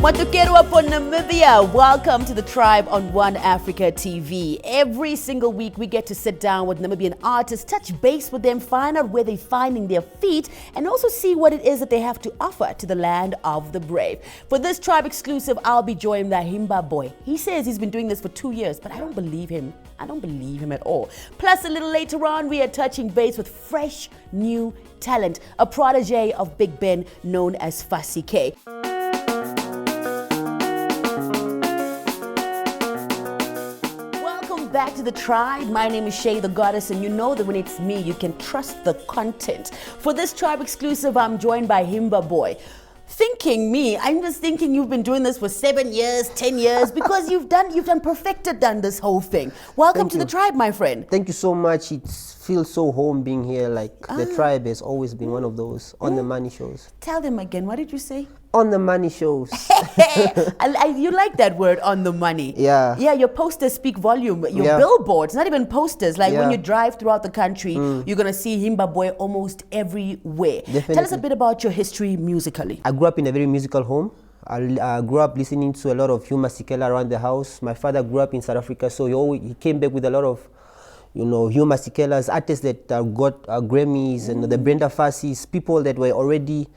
Matukero upon Namibia. Welcome to the Tribe on One Africa TV. Every single week we get to sit down with Namibian artists, touch base with them, find out where they're finding their feet, and also see what it is that they have to offer to the land of the brave. For this Tribe exclusive, I'll be joined by Himba Boi. He says he's been doing this for 2 years, but I don't believe him. I don't believe him at all. Plus, a little later on, we are touching base with fresh, new talent, a protege of Big Ben known as Fasi K. Back to the Tribe. My name is Shay the Goddess, and you know that when it's me, you can trust the content. For this Tribe exclusive, I'm joined by Himba Boi. I'm just thinking you've been doing this for 7 years, 10 years, because you've done perfected this whole thing. Welcome to the Tribe, my friend. Thank you so much. It feels so home being here. The Tribe has always been one of those on the money shows. Tell them again, what did you say? On the money shows. You like that word, on the money. Yeah. Yeah, your posters speak volume. Your billboards, not even posters. When you drive throughout the country, you're going to see Himba Boi almost everywhere. Definitely. Tell us a bit about your history musically. I grew up in a very musical home. I grew up listening to a lot of Himba Sikela around the house. My father grew up in South Africa, so he came back with a lot of Himba Sikelas, artists that got Grammys, and the Brenda Fassis, people that were already,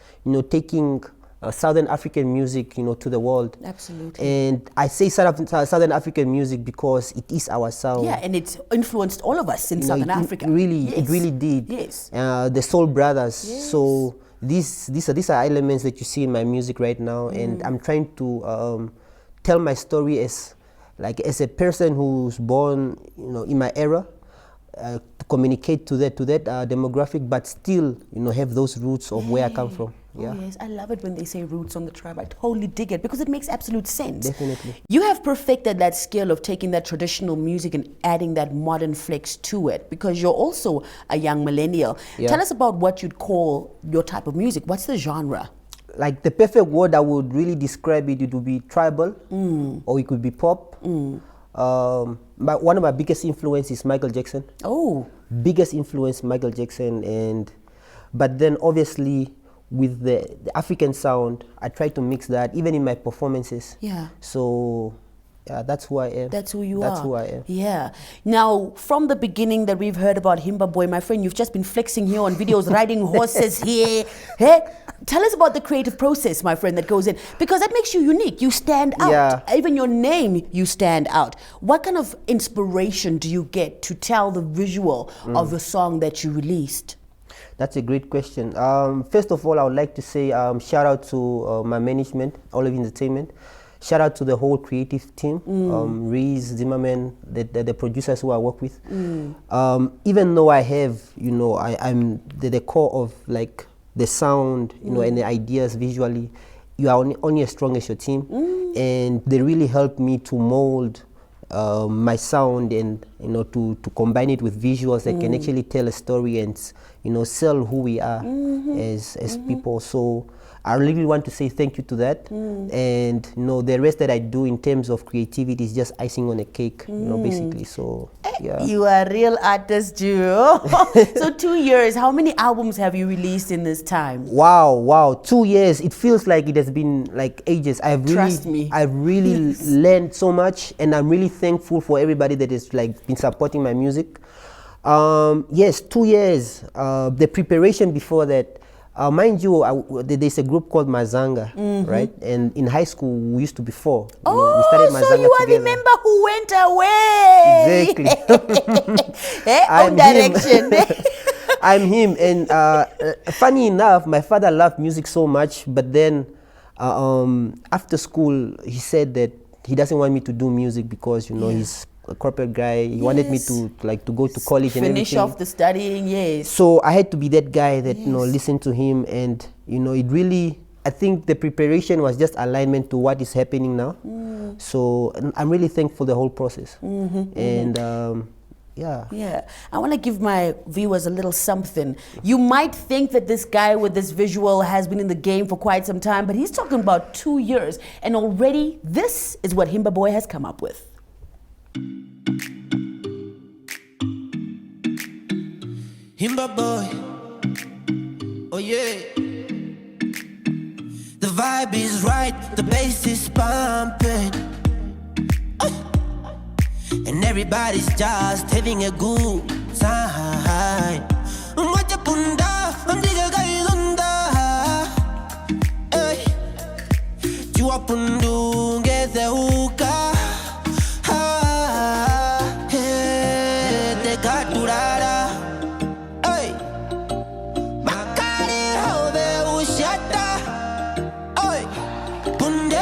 taking Southern African music, to the world. Absolutely. And I say Southern African music because it is our sound. Yeah, and it influenced all of us in Southern Africa. It really did. Yes. The Soul Brothers. Yes. So these are elements that you see in my music right now, and I'm trying to tell my story as a person who's born, in my era. To communicate to that demographic, but still, have those roots of where I come from. Yeah. Oh, yes, I love it when they say roots on the Tribe. I totally dig it because it makes absolute sense. Definitely. You have perfected that skill of taking that traditional music and adding that modern flex to it because you're also a young millennial. Yeah. Tell us about what you'd call your type of music. What's the genre? The perfect word I would really describe it would be tribal, or it could be pop. But one of my biggest influence is Michael Jackson. Oh. Biggest influence, Michael Jackson, but then obviously with the African sound, I try to mix that even in my performances. Yeah. So that's who I am. That's who you are. That's who I am. Yeah. Now, from the beginning that we've heard about Himba Boi, my friend, you've just been flexing here on videos, riding horses here. Hey, tell us about the creative process, my friend, that goes in. Because that makes you unique. You stand out. Yeah. Even your name, you stand out. What kind of inspiration do you get to tell the visual of the song that you released? That's a great question. First of all, I would like to say shout out to my management, Olive Entertainment. Shout out to the whole creative team, Reese, Zimmerman, the producers who I work with. Even though I have, I'm the core of the sound, and the ideas visually, you are only as strong as your team. And they really helped me to mold my sound and, to combine it with visuals that can actually tell a story and, sell who we are as people. So I really want to say thank you to that. And the rest that I do in terms of creativity is just icing on a cake, basically. So yeah. You are a real artist, Joe. So 2 years, how many albums have you released in this time? Wow, 2 years. It feels like it has been ages. Trust me. I've really learned so much, and I'm really thankful for everybody that has been supporting my music. Yes, 2 years. The preparation before that. Mind you, there's a group called Mazanga, right? And in high school, we used to be four. We started Mazanga so you are together. the member who went away. Exactly. I'm direction. I'm him. And funny enough, my father loved music so much, but then after school, he said that he doesn't want me to do music because, he's a corporate guy. He wanted me to go to college and everything. Finish off the studying, yes. So I had to be that guy that listened to him, and it really, I think the preparation was just alignment to what is happening now. So I'm really thankful for the whole process. And yeah. I want to give my viewers a little something. You might think that this guy with this visual has been in the game for quite some time, but he's talking about 2 years, and already this is what Himba Boi has come up with. Himba Boi, oh yeah. The vibe is right, the bass is pumping, and everybody's just having a good time. What you punda, ndiga gailunda, hey, jua pundu ngeze uka, hey, te katurara, hey, makari hove ushata, hey, punde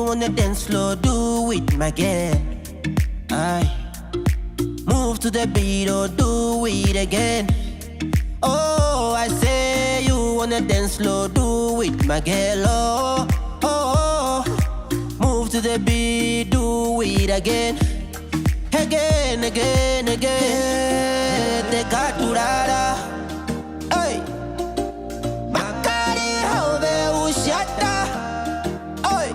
on the dance floor, do it, my girl. Aye. Move to the beat or do it again. Oh, I say you on the dance floor, do it, my girl. Oh, oh, oh. Move to the beat, do it again. Again, again, again. Te katurara. Hey. Makari hove ushata. Hey.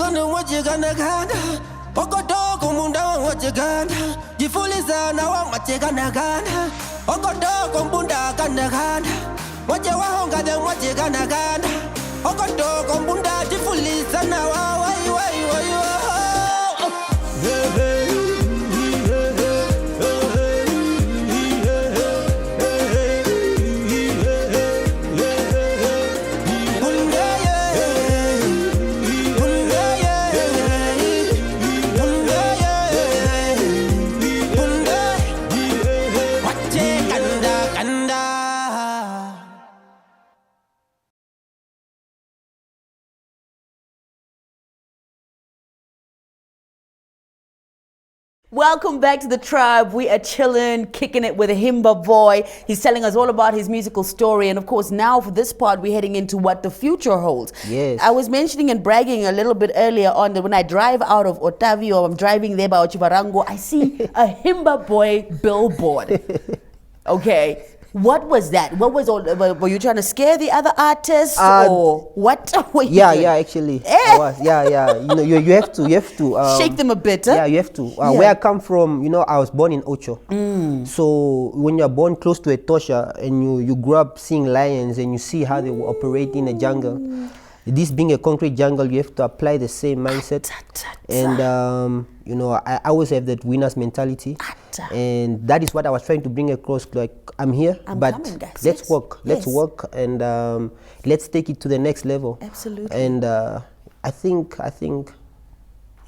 What you gonna gana? Okoto munda what you gana? Jifuliza na what you gonna gana? Okoto munda gana gana. What you want gana what you gonna gana? Okoto munda jifuliza na why. Welcome back to the tribe. We are chilling, kicking it with Himba Boi. He's telling us all about his musical story. And of course, now for this part, we're heading into what the future holds. Yes. I was mentioning and bragging a little bit earlier on that when I drive out of Otavio, I'm driving there by Ochivarango, I see a Himba Boi billboard. Okay. What was that? What was all? Were you trying to scare the other artists, or what? Were you doing? Actually, I was. You know, you have to shake them a bit. Huh? Yeah, you have to. Where I come from, you know, I was born in Ocho. So when you're born close to Etosha and you grew up seeing lions and you see how they operate in the jungle, this being a concrete jungle, you have to apply the same mindset. And you know, I always have that winner's mentality, and that is what I was trying to bring across. Like, I'm here, but coming, guys. let's work. Let's work, and let's take it to the next level. Absolutely. And I think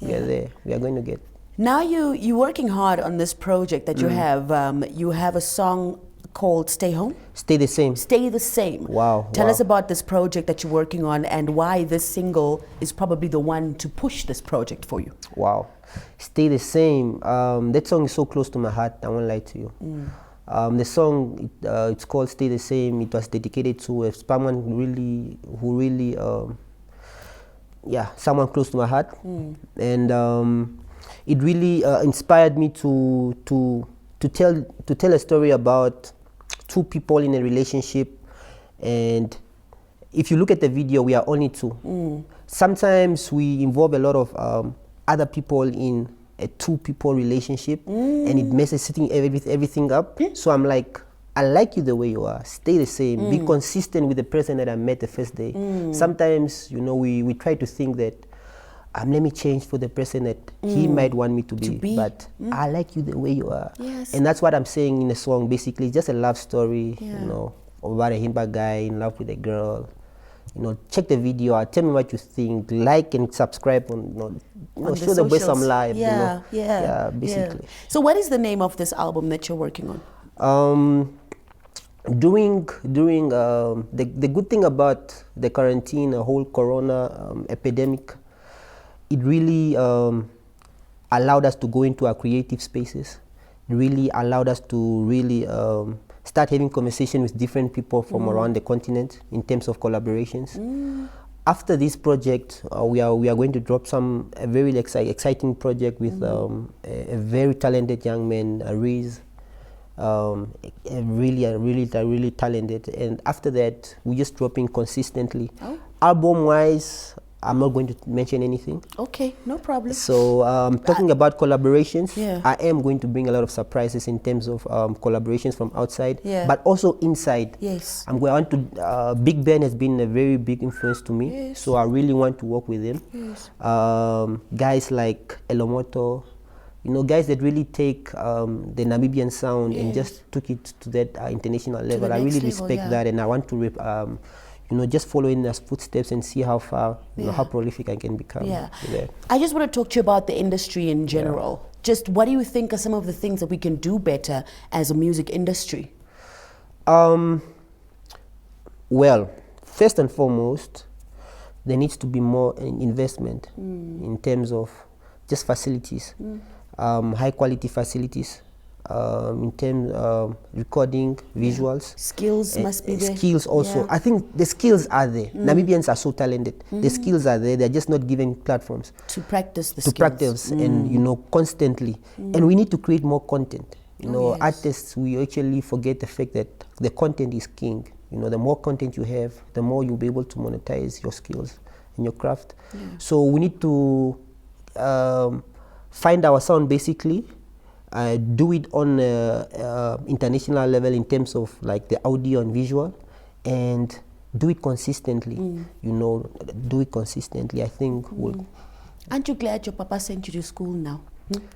we are there. We are going to get. Now you're working hard on this project that you have. You have a song called Stay Home? Stay the Same. Stay the Same. Wow. Tell us about this project that you're working on and why this single is probably the one to push this project for you. Wow. Stay the Same. That song is so close to my heart, I won't lie to you. The song, it's called Stay the Same. It was dedicated to someone who really, someone close to my heart. And it really inspired me to tell a story about two people in a relationship. And if you look at the video, we are only two. Sometimes we involve a lot of other people in a two-people relationship, and it messes everything up. So I'm like, I like you the way you are. Stay the same. Be consistent with the person that I met the first day. Sometimes, you know, we try to think that let me change for the person that he might want me to be. But I like you the way you are. Yes. And that's what I'm saying in the song. Basically, it's just a love story, Yeah. you know, about a Himba guy in love with a girl. You know, check the video out. Tell me what you think. Like and subscribe on, On show the boy some socials. love. Yeah, you know? yeah, basically. So what is the name of this album that you're working on? During the good thing about the quarantine, the whole corona epidemic, it really allowed us to go into our creative spaces. It really allowed us to really start having conversation with different people from around the continent in terms of collaborations. After this project, we are going to drop a very exciting project with a very talented young man, Riz. Really talented, and after that we're just dropping consistently. Album wise, I'm not going to mention anything. Okay, no problem. So talking about collaborations, Yeah. I am going to bring a lot of surprises in terms of collaborations from outside, Yeah. but also inside. Yes. I'm going to Big Ben has been a very big influence to me. Yes. So I really want to work with him. Yes. Guys like Elomoto, you know, guys that really take the Namibian sound and just took it to that international level. I next really level, respect that, and I want to just follow in their footsteps and see how far, how prolific I can become. Yeah. with that. I just want to talk to you about the industry in general. Just what do you think are some of the things that we can do better as a music industry? Well, first and foremost, there needs to be more investment in terms of just facilities, high quality facilities, in terms of recording, visuals. Skills must be there. Skills also. Yeah. I think the skills are there. Namibians are so talented. The skills are there. They're just not given platforms To practice the to skills. practice and, you know, constantly. And we need to create more content. You know, yes. artists, we actually forget the fact that the content is king. You know, the more content you have, the more you'll be able to monetize your skills and your craft. So we need to find our sound, basically, do it on international level in terms of like the audio and visual, and do it consistently. You know, do it consistently. I think we'll. Aren't you glad your papa sent you to school now?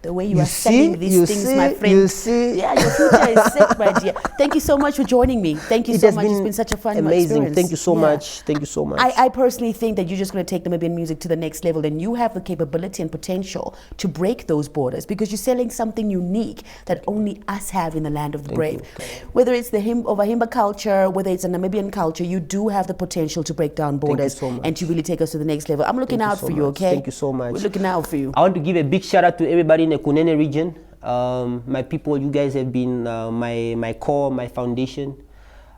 The way you You are see? selling these You things, see? my friend. You see? Yeah, your future is set, my dear. Thank you so much for joining me. Thank you It so has much. It's been such a fun amazing. experience. Thank you so Yeah. much. Thank you so much. I personally think that you're just going to take Namibian music to the next level, and you have the capability and potential to break those borders because you're selling something unique that only us have in the land of the brave. Whether it's the Himba culture, whether it's a Namibian culture, you do have the potential to break down borders so much. and to really take us to the next level. I'm looking Thank you out so for you, much. okay? Thank you so much. We're looking out for you. I want to give a big shout out to everybody in the Kunene region. My people, you guys have been my core, my foundation.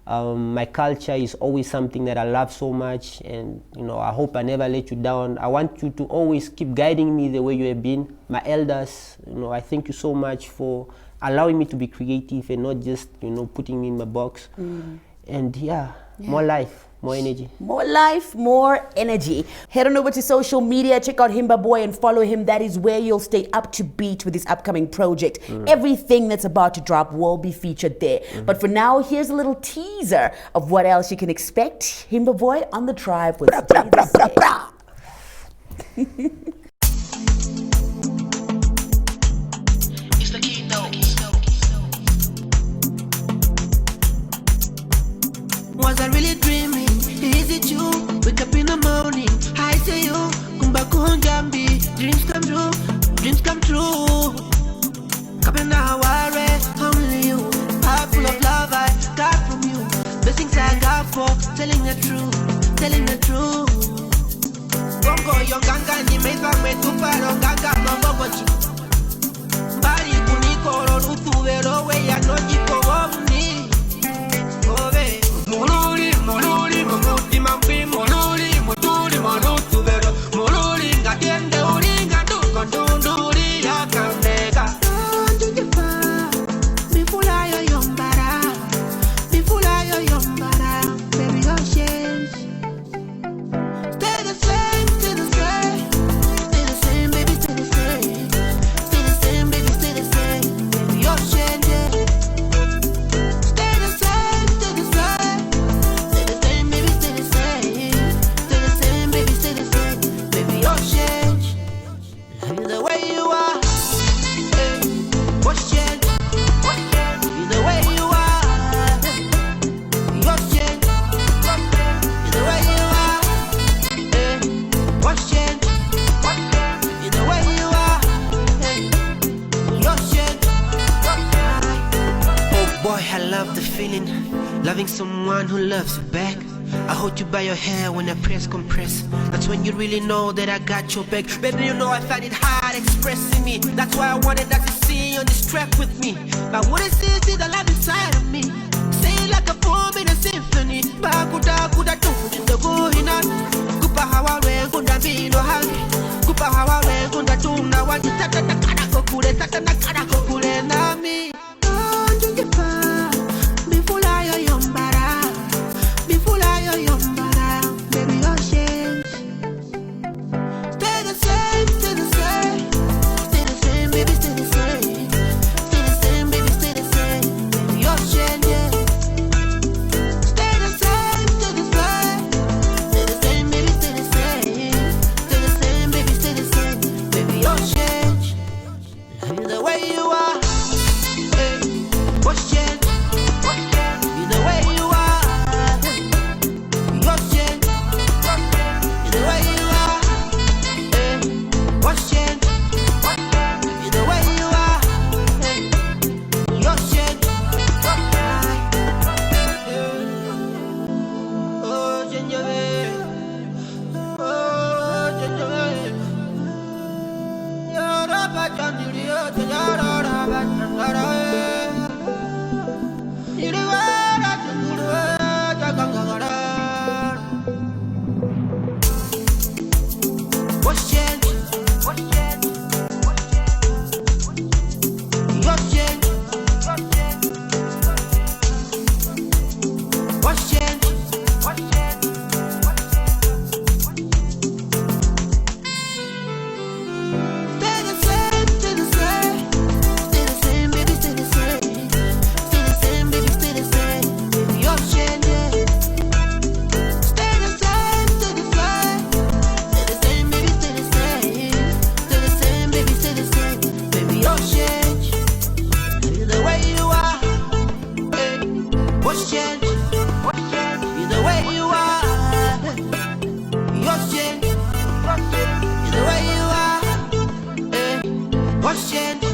My culture is always something that I love so much, and you know, I hope I never let you down. I want you to always keep guiding me the way you have been. My elders, you know, I thank you so much for allowing me to be creative and not just, you know, putting me in my box. And yeah, more life, more energy. More life, more energy. Head on over to social media, check out Himba Boi and follow him. That is where you'll stay up to beat with his upcoming project. Everything that's about to drop will be featured there. But for now, here's a little teaser of what else you can expect. Himba Boi on the Tribe with It's the keynote. Was I really dreaming? Is it you? Wake up in the morning, I say you. Kumba kunjambi, dreams come true, dreams come true. Kapena ware, only you. Heart full of love I got from you. Blessings I got for telling the truth, telling the truth. Bongo yonganga ni meifa metupa ronganga mambogochi. Bari kuniko rorutu vero we ya no jiko womni. Ove. Muluri, muluri, mumuti mampi, muluri, muturi, marutu vero. Muluri, ngatiende uri, ngatu kontunduri ya kandega. Don't you fa, bifula yo yombara, bifula yo yombara, baby don't change. Stay the same, stay the same, stay the same, baby stay the same, stay the same, baby stay the same, baby don't change. feeling? Loving someone who loves you back. I hold you by your hair when I press compress. That's when you really know that I got your back. Baby, you know I find it hard expressing me. That's why I wanted that to see on this track with me. But what is this, the love inside of me? Say like a poem in a symphony. Bakuda kuda tu the going on. Kupa hawa we kunda be no hurry. Kupa hawa we kunda tu na wati tata na kara kokule tata na kara kokule na mi. Oh, jungipa, be full of your yombara, be full of your yombara, baby your change. Stay the same, stay the same, stay the same, baby stay the same, stay the same, baby stay the same, baby your change. Stay the same, stay the same, stay the same, baby stay the same, stay the same, baby stay the same, baby your change. The way you are, hey, what's change? The way you are, your change. The way you are, hey, what's change? The way you are, hey, your change. Oh, change your way. Oh, change your way. What's change? What's change? Your change. What's change? What's change? Stay the same, stay the same, stay the same, baby, stay the same, stay the same, baby, stay the same, baby, your change. Stay the same, stay the same, stay the same, baby, stay the same, stay the same, baby, stay the same, baby, your change. The way you are, hey, what's change? What's change? The way you are, hey, your change. The way you are, hey, what's change?